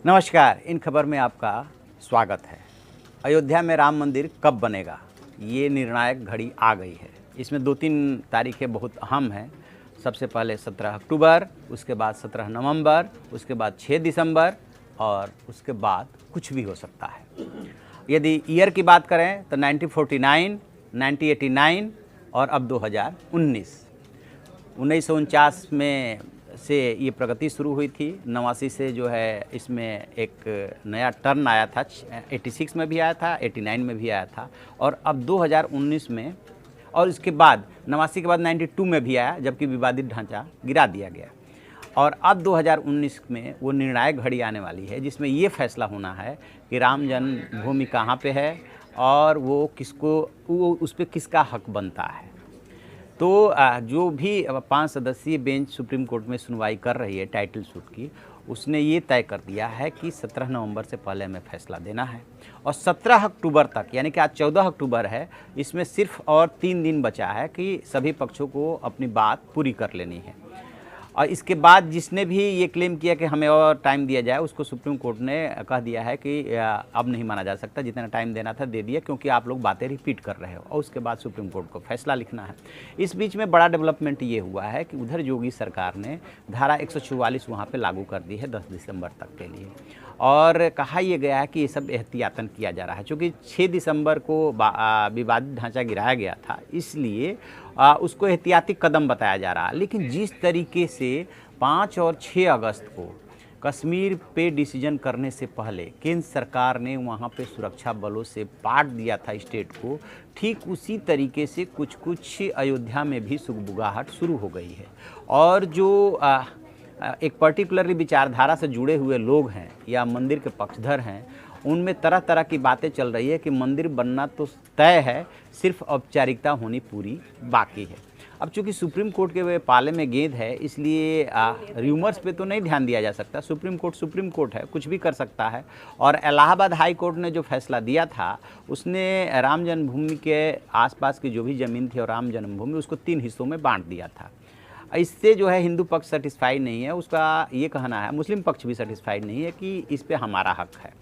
नमस्कार। इन खबर में आपका स्वागत है। अयोध्या में राम मंदिर कब बनेगा, ये निर्णायक घड़ी आ गई है। इसमें 2-3 तारीखें बहुत अहम हैं। सबसे पहले 17 अक्टूबर, उसके बाद 17 नवंबर, उसके बाद 6 दिसंबर और उसके बाद कुछ भी हो सकता है। यदि ईयर की बात करें तो 1949, 1989 और अब 2019। 1949 में से ये प्रगति शुरू हुई थी। 89 से जो है इसमें एक नया टर्न आया था। 86 में भी आया था, 89 में भी आया था और अब 2019 में, और इसके बाद 89 के बाद 92 में भी आया, जबकि विवादित ढांचा गिरा दिया गया। और अब 2019 में वो निर्णायक घड़ी आने वाली है जिसमें ये फैसला होना है कि राम जन्मभूमि कहाँ पे है और वो उस पर किसका हक बनता है। तो जो भी 5 सदस्यीय बेंच सुप्रीम कोर्ट में सुनवाई कर रही है टाइटल सूट की, उसने ये तय कर दिया है कि 17 नवंबर से पहले हमें फैसला देना है और 17 अक्टूबर तक, यानी कि आज 14 अक्टूबर है, इसमें सिर्फ और 3 दिन बचा है कि सभी पक्षों को अपनी बात पूरी कर लेनी है। और इसके बाद जिसने भी ये क्लेम किया कि हमें और टाइम दिया जाए, उसको सुप्रीम कोर्ट ने कह दिया है कि अब नहीं माना जा सकता, जितना टाइम देना था दे दिया, क्योंकि आप लोग बातें रिपीट कर रहे हो और उसके बाद सुप्रीम कोर्ट को फैसला लिखना है। इस बीच में बड़ा डेवलपमेंट ये हुआ है कि उधर योगी सरकार ने धारा 144 वहाँ पर लागू कर दी है 10 दिसंबर तक के लिए, और कहा यह गया है कि ये सब एहतियातन किया जा रहा है। चूँकि 6 दिसंबर को विवादित ढांचा गिराया गया था, इसलिए उसको एहतियाती कदम बताया जा रहा है। लेकिन जिस तरीके से 5 और 6 अगस्त को कश्मीर पे डिसीजन करने से पहले केंद्र सरकार ने वहाँ पे सुरक्षा बलों से बांट दिया था स्टेट को, ठीक उसी तरीके से कुछ कुछ अयोध्या में भी सुगबुगाहट शुरू हो गई है। और जो एक पर्टिकुलरली विचारधारा से जुड़े हुए लोग हैं या मंदिर के पक्षधर हैं, उनमें तरह तरह की बातें चल रही है कि मंदिर बनना तो तय है, सिर्फ औपचारिकता होनी पूरी बाकी है। अब चूंकि सुप्रीम कोर्ट के पाले में गेंद है, इसलिए र्यूमर्स पे तो नहीं ध्यान दिया जा सकता। सुप्रीम कोर्ट है, कुछ भी कर सकता है। और इलाहाबाद हाई कोर्ट ने जो फैसला दिया था, उसने राम जन्मभूमि के आसपास की जो भी ज़मीन थी और राम जन्मभूमि, उसको 3 हिस्सों में बांट दिया था। इससे जो है हिंदू पक्ष सेटिस्फाइड नहीं है, उसका ये कहना है, मुस्लिम पक्ष भी सेटिस्फाइड नहीं है कि इस पे हमारा हक है।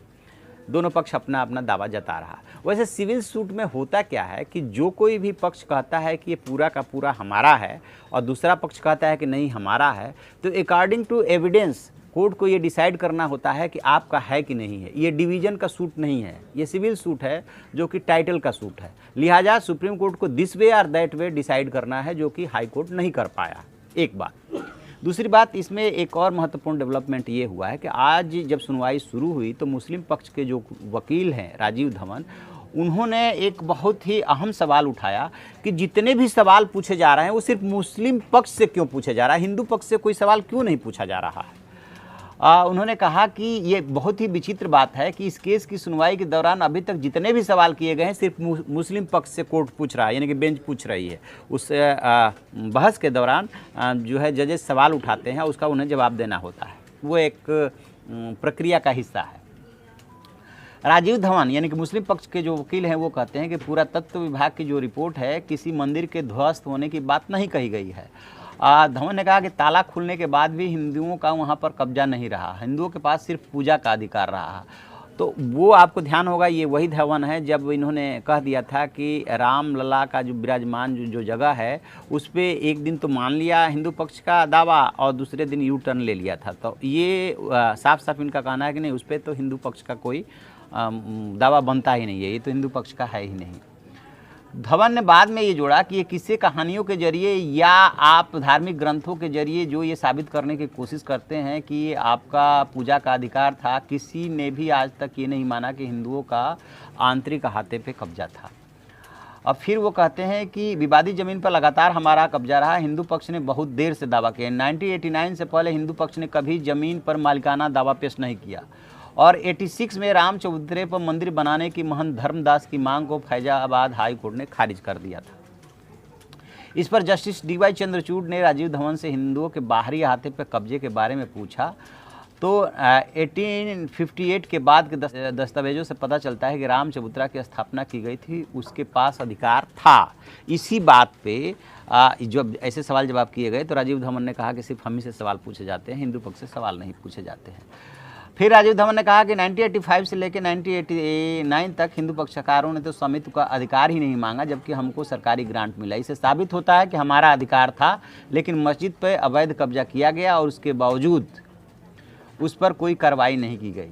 दोनों पक्ष अपना अपना दावा जता रहा है। वैसे सिविल सूट में होता क्या है कि जो कोई भी पक्ष कहता है कि ये पूरा का पूरा हमारा है और दूसरा पक्ष कहता है कि नहीं हमारा है, तो अकॉर्डिंग टू एविडेंस कोर्ट को ये डिसाइड करना होता है कि आपका है कि नहीं है। ये डिवीजन का सूट नहीं है, ये सिविल सूट है जो कि टाइटल का सूट है। लिहाजा सुप्रीम कोर्ट को दिस वे और दैट वे डिसाइड करना है, जो कि हाई कोर्ट नहीं कर पाया। एक बात। दूसरी बात, इसमें एक और महत्वपूर्ण डेवलपमेंट ये हुआ है कि आज जब सुनवाई शुरू हुई तो मुस्लिम पक्ष के जो वकील हैं राजीव धवन, उन्होंने एक बहुत ही अहम सवाल उठाया कि जितने भी सवाल पूछे जा रहे हैं वो सिर्फ मुस्लिम पक्ष से क्यों पूछे जा रहा है, हिंदू पक्ष से कोई सवाल क्यों नहीं पूछा जा रहा है। उन्होंने कहा कि ये बहुत ही विचित्र बात है कि इस केस की सुनवाई के दौरान अभी तक जितने भी सवाल किए गए हैं सिर्फ मुस्लिम पक्ष से कोर्ट पूछ रहा है, यानी कि बेंच पूछ रही है। उस बहस के दौरान जो है जजेस सवाल उठाते हैं, उसका उन्हें जवाब देना होता है। वो एक प्रक्रिया का हिस्सा है। राजीव धवन यानी कि मुस्लिम पक्ष के जो वकील हैं, वो कहते हैं कि पुरातत्व विभाग की जो रिपोर्ट है, किसी मंदिर के ध्वस्त होने की बात नहीं कही गई है। धवन ने कहा कि ताला खुलने के बाद भी हिंदुओं का वहाँ पर कब्जा नहीं रहा, हिंदुओं के पास सिर्फ पूजा का अधिकार रहा। तो वो आपको ध्यान होगा, ये वही धवन है जब इन्होंने कह दिया था कि रामलला का जो विराजमान जो जगह है, उस पर एक दिन तो मान लिया हिंदू पक्ष का दावा और दूसरे दिन यू टर्न ले लिया था। तो ये साफ साफ इनका कहना है कि नहीं, उस पर तो हिंदू पक्ष का कोई दावा बनता ही नहीं है, ये तो हिंदू पक्ष का है ही नहीं। धवन ने बाद में ये जोड़ा कि ये किस्से कहानियों के जरिए या आप धार्मिक ग्रंथों के जरिए जो ये साबित करने की कोशिश करते हैं कि ये आपका पूजा का अधिकार था, किसी ने भी आज तक ये नहीं माना कि हिंदुओं का आंतरिक अहाते पे कब्जा था। अब फिर वो कहते हैं कि विवादित ज़मीन पर लगातार हमारा कब्जा रहा, हिंदू पक्ष ने बहुत देर से दावा किया। 1989 से पहले हिंदू पक्ष ने कभी ज़मीन पर मालिकाना दावा पेश नहीं किया और 86 में राम चबूतरे पर मंदिर बनाने की महंत धर्मदास की मांग को फैजाबाद हाई कोर्ट ने खारिज कर दिया था। इस पर जस्टिस DY चंद्रचूड़ ने राजीव धवन से हिंदुओं के बाहरी अहाते पर कब्जे के बारे में पूछा तो 1858 के बाद के दस्तावेजों से पता चलता है कि राम चबूतरा की स्थापना की गई थी, उसके पास अधिकार था। इसी बात पे जब ऐसे सवाल जवाब किए गए तो राजीव धवन ने कहा कि सिर्फ हम ही से सवाल पूछे जाते हैं, हिंदू पक्ष से सवाल नहीं पूछे जाते हैं। फिर राजीव धवन ने कहा कि 1985 से लेकर 1989 तक हिंदू पक्षकारों ने तो स्वामित्व का अधिकार ही नहीं मांगा, जबकि हमको सरकारी ग्रांट मिला। इससे साबित होता है कि हमारा अधिकार था, लेकिन मस्जिद पर अवैध कब्जा किया गया और उसके बावजूद उस पर कोई कार्रवाई नहीं की गई।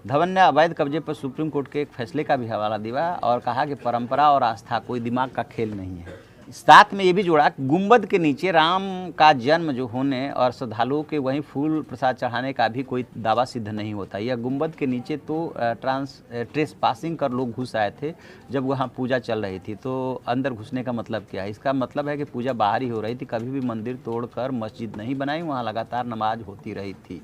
धवन ने अवैध कब्जे पर सुप्रीम कोर्ट के एक फैसले का भी हवाला दिया और कहा कि परंपरा और आस्था कोई दिमाग का खेल नहीं है। साथ में ये भी जोड़ा कि गुंबद के नीचे राम का जन्म जो होने और श्रद्धालुओं के वहीं फूल प्रसाद चढ़ाने का भी कोई दावा सिद्ध नहीं होता। यह गुंबद के नीचे तो ट्रेस पासिंग कर लोग घुस आए थे जब वहाँ पूजा चल रही थी, तो अंदर घुसने का मतलब क्या है? इसका मतलब है कि पूजा बाहर ही हो रही थी, कभी भी मंदिर तोड़कर मस्जिद नहीं बनाई, वहाँ लगातार नमाज होती रही थी।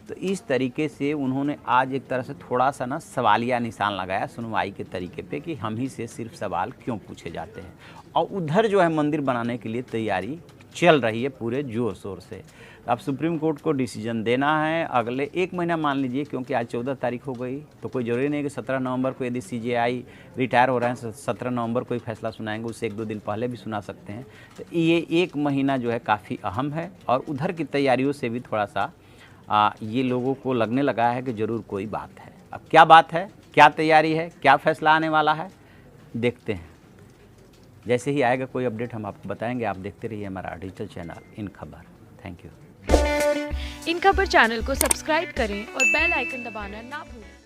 तो इस तरीके से उन्होंने आज एक तरह से थोड़ा सा ना सवालिया निशान लगाया सुनवाई के तरीके पे कि हम ही से सिर्फ सवाल क्यों पूछे जाते हैं। और उधर जो है मंदिर बनाने के लिए तैयारी चल रही है पूरे जोर शोर से। अब सुप्रीम कोर्ट को डिसीजन देना है अगले 1 महीना मान लीजिए, क्योंकि आज 14 तारीख हो गई, तो कोई ज़रूरी नहीं कि 17 नवंबर को यदि CJI रिटायर हो रहे हैं 17 नवंबर को ही फैसला सुनाएंगे, उससे 1-2 दिन पहले भी सुना सकते हैं। तो ये 1 महीना जो है काफ़ी अहम है और उधर की तैयारियों से भी थोड़ा सा ये लोगों को लगने लगा है कि ज़रूर कोई बात है। अब क्या बात है, क्या तैयारी है, क्या फैसला आने वाला है, देखते हैं। जैसे ही आएगा कोई अपडेट हम आपको बताएंगे। आप देखते रहिए हमारा डिजिटल चैनल इन खबर। Thank you. इन खबर चैनल को सब्सक्राइब करें और बेल आइकन दबाना ना भूलें।